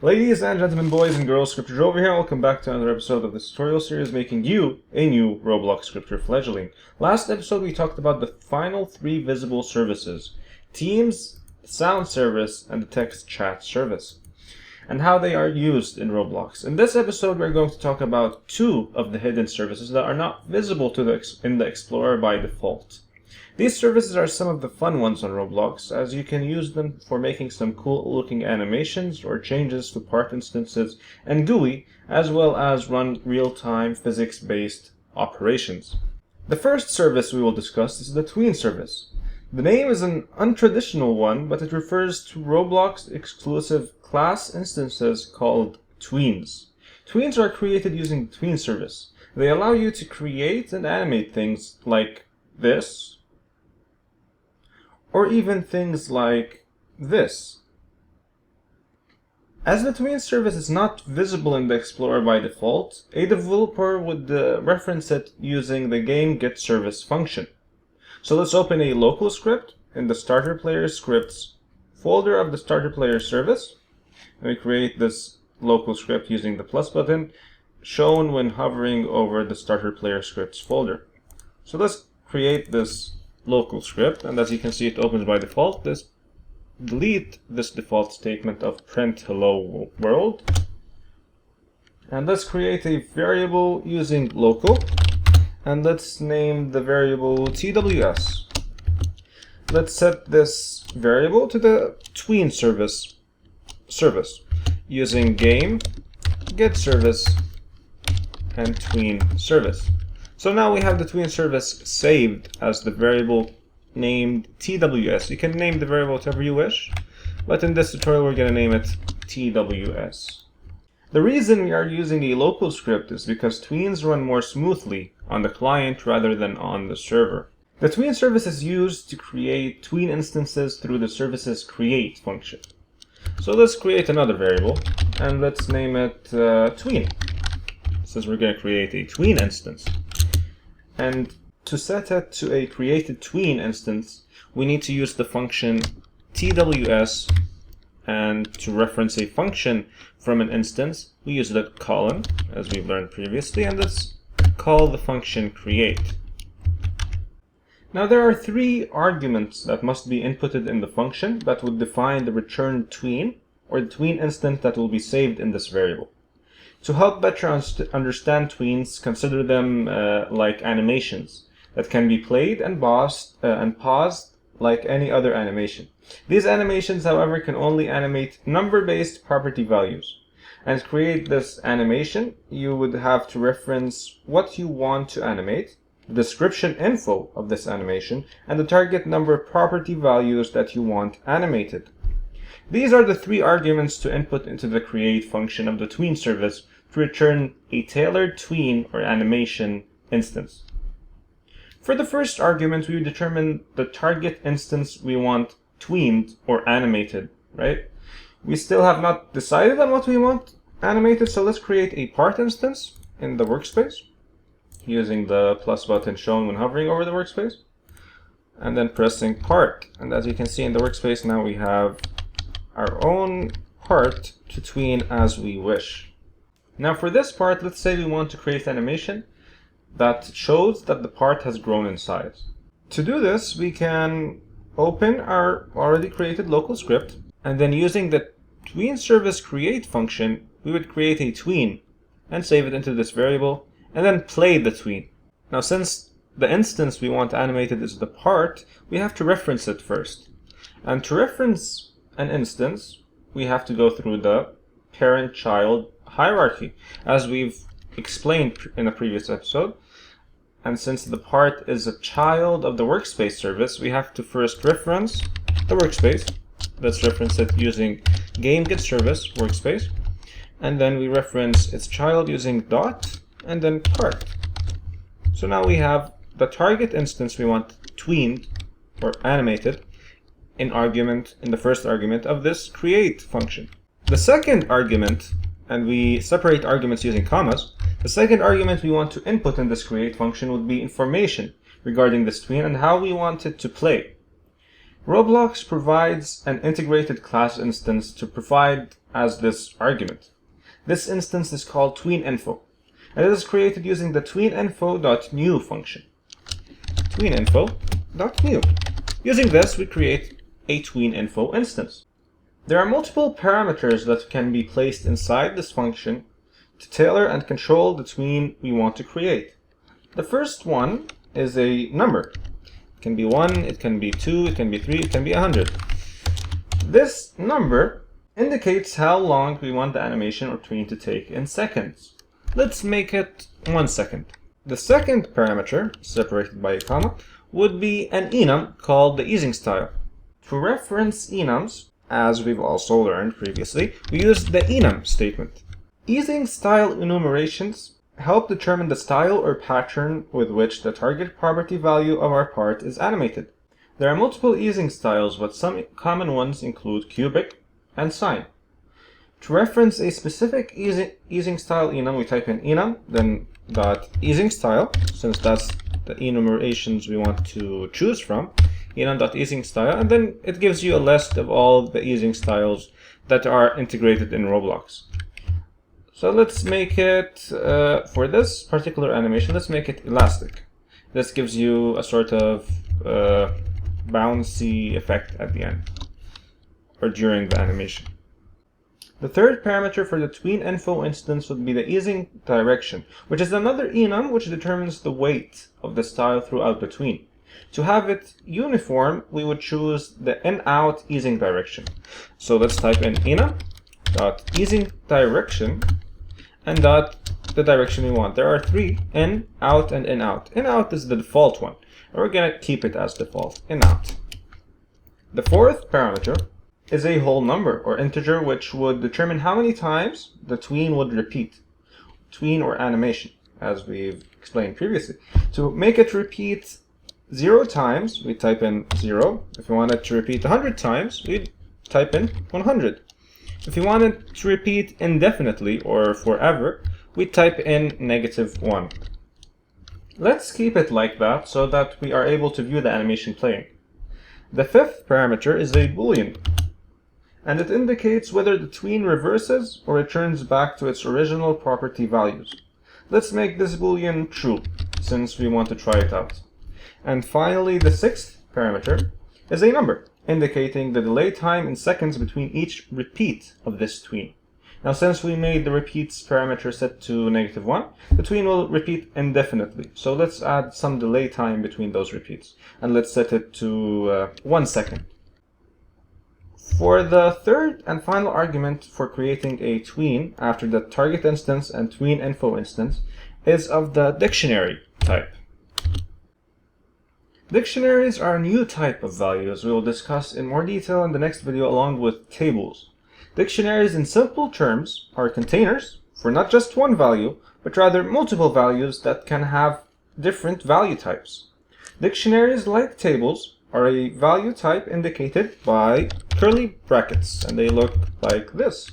Ladies and gentlemen, boys and girls, Scriptures over here. Welcome back to another episode of this tutorial series making you a new Roblox Scripture fledgling. Last episode we talked about the final three visible services: Teams, Sound Service, and the Text Chat Service, and how they are used in Roblox. In this episode we're going to talk about two of the hidden services that are not visible to in the Explorer by default. These services are some of the fun ones on Roblox, as you can use them for making some cool looking animations or changes to part instances and GUI, as well as run real-time physics-based operations. The first service we will discuss is the Tween service. The name is an untraditional one, but it refers to Roblox exclusive class instances called Tweens. Tweens are created using the Tween service. They allow you to create and animate things like this, or even things like this. As the Tween service is not visible in the Explorer by default, a developer would reference it using the game-get-service function. So let's open a local script in the starter player scripts folder of the starter player service. And we create this local script using the plus button shown when hovering over the starter player scripts folder. So let's create this local script, and as you can see it opens by default. Delete this default statement of print hello world, and let's create a variable using local, and let's name the variable TWS. Let's set this variable to the Tween service using game, get service, and Tween service. So now we have the Tween service saved as the variable named TWS. You can name the variable whatever you wish, but in this tutorial we're going to name it TWS. The reason we are using a local script is because Tweens run more smoothly on the client rather than on the server. The Tween service is used to create Tween instances through the service's create function. So let's create another variable, and let's name it Tween, since we're going to create a Tween instance. And to set it to a created Tween instance, we need to use the function TWS, and to reference a function from an instance, we use the colon, as we've learned previously, and let's call the function create. Now there are three arguments that must be inputted in the function that would define the returned Tween, or the Tween instance that will be saved in this variable. To help better understand Tweens, consider them like animations that can be played and paused like any other animation. These animations, however, can only animate number-based property values. And to create this animation, you would have to reference what you want to animate, the description info of this animation, and the target number property values that you want animated. These are the three arguments to input into the create function of the Tween service to return a tailored Tween or animation instance. For the first argument, we determine the target instance we want tweened or animated, right? We still have not decided on what we want animated, so let's create a part instance in the workspace using the plus button shown when hovering over the workspace, and then pressing part. And as you can see in the workspace, now we have our own part to tween as we wish. Now for this part, let's say we want to create animation that shows that the part has grown in size. To do this, we can open our already created local script, and then using the Tween service create function, we would create a tween and save it into this variable, and then play the tween. Now since the instance we want animated is the part, we have to reference it first. And to reference an instance, we have to go through the parent-child hierarchy, as we've explained in a previous episode. And since the part is a child of the workspace service, we have to first reference the workspace. Let's reference it using game-get-service workspace, and then we reference its child using dot and then part. So now we have the target instance we want tweened or animated in the first argument of this create function. The second argument, and we separate arguments using commas, the second argument we want to input in this create function would be information regarding this tween and how we want it to play. Roblox provides an integrated class instance to provide as this argument. This instance is called TweenInfo, and it is created using the TweenInfo.new function. TweenInfo.new. Using this, we create a TweenInfo instance. There are multiple parameters that can be placed inside this function to tailor and control the tween we want to create. The first one is a number. It can be 1, it can be 2, it can be 3, it can be 100. This number indicates how long we want the animation or tween to take in seconds. Let's make it 1 second. The second parameter, separated by a comma, would be an enum called the easing style. To reference enums, as we've also learned previously, we use the enum statement. Easing style enumerations help determine the style or pattern with which the target property value of our part is animated. There are multiple easing styles, but some common ones include cubic and sine. To reference a specific easing style enum, we type in enum, then .easing style, since that's the enumerations we want to choose from, enum.easing style, and then it gives you a list of all the easing styles that are integrated in Roblox. So let's make it, for this particular animation, let's make it elastic. This gives you a sort of bouncy effect at the end, or during the animation. The third parameter for the TweenInfo instance would be the easing direction, which is another enum which determines the weight of the style throughout the tween. To have it uniform, we would choose the in-out easing direction. So let's type in enum.easing direction and the direction we want. There are 3, in, out, and in-out. In-out is the default one, and we're going to keep it as default, in-out. The fourth parameter is a whole number or integer which would determine how many times the tween would repeat. Tween or animation, as we've explained previously. To make it repeat 0 times, we type in 0. If we want it to repeat 100 times, we type in 100. If you want it to repeat indefinitely or forever, we type in -1. Let's keep it like that so that we are able to view the animation playing. The fifth parameter is a boolean, and it indicates whether the tween reverses or returns back to its original property values. Let's make this boolean true, since we want to try it out. And finally, the sixth parameter is a number, indicating the delay time in seconds between each repeat of this tween. Now, since we made the repeats parameter set to -1, the tween will repeat indefinitely. So let's add some delay time between those repeats, and let's set it to 1 second. For the third and final argument for creating a tween after the target instance and TweenInfo instance is of the dictionary type. Dictionaries are a new type of values we will discuss in more detail in the next video along with tables. Dictionaries, in simple terms, are containers for not just one value, but rather multiple values that can have different value types. Dictionaries, like tables, are a value type indicated by curly brackets, and they look like this.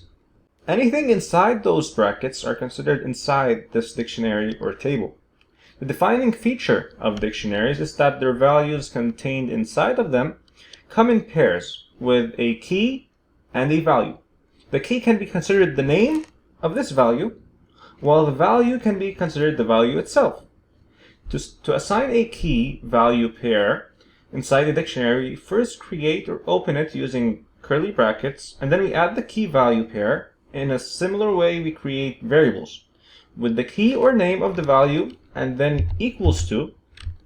Anything inside those brackets are considered inside this dictionary or table. The defining feature of dictionaries is that their values contained inside of them come in pairs with a key and a value. The key can be considered the name of this value, while the value can be considered the value itself. To assign a key-value pair inside a dictionary, we first create or open it using curly brackets, and then we add the key-value pair. In a similar way, we create variables with the key or name of the value and then equals to.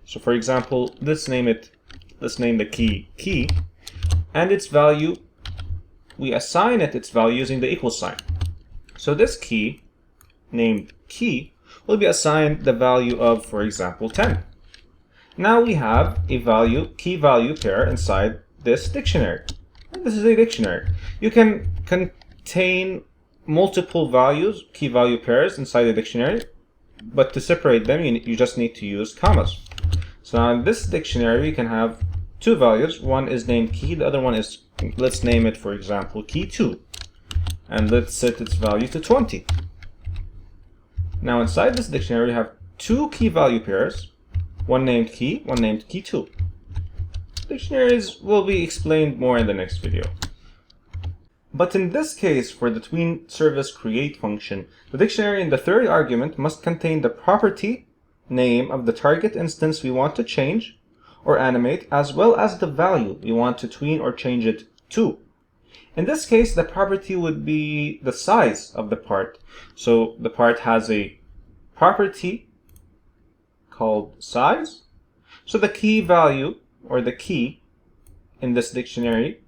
So for example, let's name the key, and its value, we assign it its value using the equal sign. So this key, named key, will be assigned the value of, for example, 10. Now we have a key-value pair inside this dictionary. And this is a dictionary. You can contain multiple values, key-value pairs inside a dictionary, but to separate them, you just need to use commas. So now in this dictionary, we can have 2 values. One is named key, the other one is, let's name it, for example, key2. And let's set its value to 20. Now inside this dictionary, we have 2 key-value pairs, one named key, one named key2. Dictionaries will be explained more in the next video. But in this case, for the TweenService create function, the dictionary in the third argument must contain the property name of the target instance we want to change or animate, as well as the value we want to tween or change it to. In this case, the property would be the size of the part. So the part has a property called size. So the key value, or the key in this dictionary,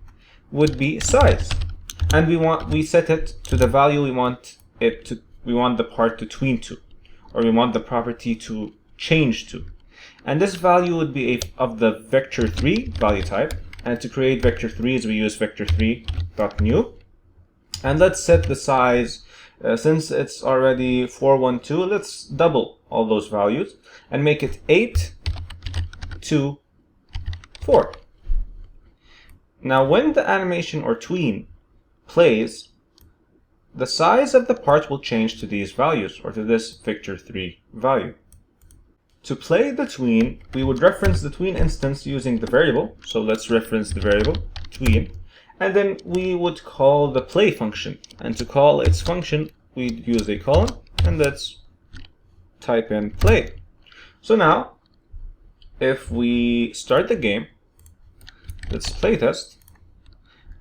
would be size. And we set it to the value we want the part to tween to, or we want the property to change to. And this value would be of the vector3 value type. And to create vector3s, we use vector3.new. And let's set the size, since it's already 412, let's double all those values and make it 8 to 4. Now when the animation or tween plays, the size of the part will change to these values, or to this vector3 value. To play the tween, we would reference the tween instance using the variable. So let's reference the variable tween, and then we would call the play function. And to call its function, we'd use a colon, and let's type in play. So now, if we start the game, let's play test,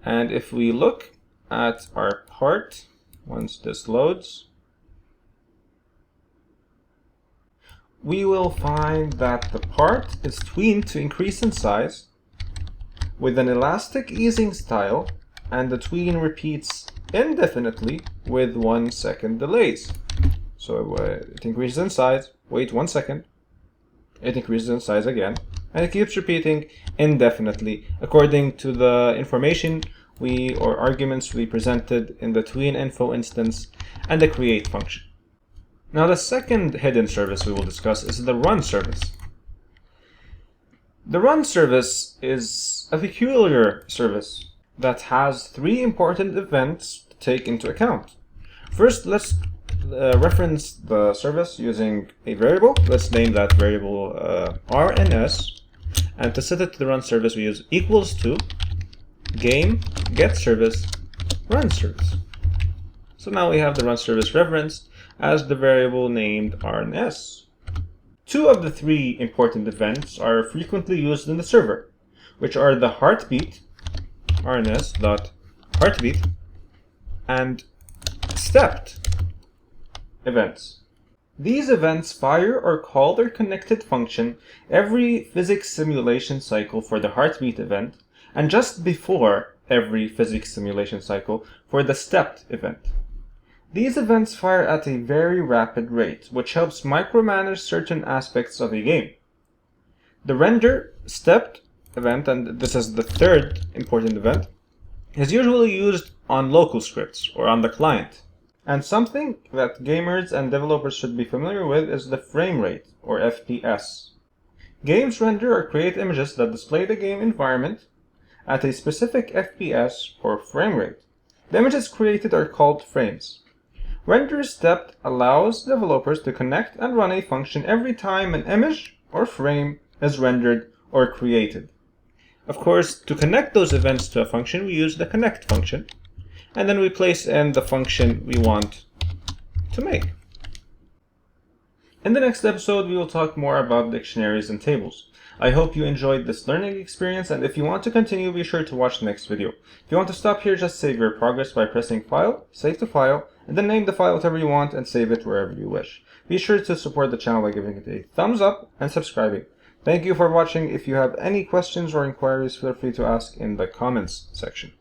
and if we look at our part, once this loads, we will find that the part is tweened to increase in size with an elastic easing style, and the tween repeats indefinitely with 1 second delays. So it increases in size, wait 1 second, it increases in size again, and it keeps repeating indefinitely according to the information or arguments we presented in the TweenInfo instance and the create function. Now the second hidden service we will discuss is the run service. The run service is a peculiar service that has 3 important events to take into account. First, let's reference the service using a variable. Let's name that variable RNS, and to set it to the run service we use equals to game get service run service. So now we have the run service referenced as the variable named RNS. 2 of the 3 important events are frequently used in the server, which are the heartbeat, RNS.heartbeat, and stepped events. These events fire or call their connected function every physics simulation cycle for the heartbeat event, and just before every physics simulation cycle for the stepped event. These events fire at a very rapid rate, which helps micromanage certain aspects of a game. The render stepped event, and this is the third important event, is usually used on local scripts or on the client. And something that gamers and developers should be familiar with is the frame rate, or FPS. Games render or create images that display the game environment at a specific FPS or frame rate. The images created are called frames. Render stepped allows developers to connect and run a function every time an image or frame is rendered or created. Of course, to connect those events to a function, we use the connect function, and then we place in the function we want to make. In the next episode, we will talk more about dictionaries and tables. I hope you enjoyed this learning experience, and if you want to continue, be sure to watch the next video. If you want to stop here, just save your progress by pressing File, Save to File, and then name the file whatever you want and save it wherever you wish. Be sure to support the channel by giving it a thumbs up and subscribing. Thank you for watching. If you have any questions or inquiries, feel free to ask in the comments section.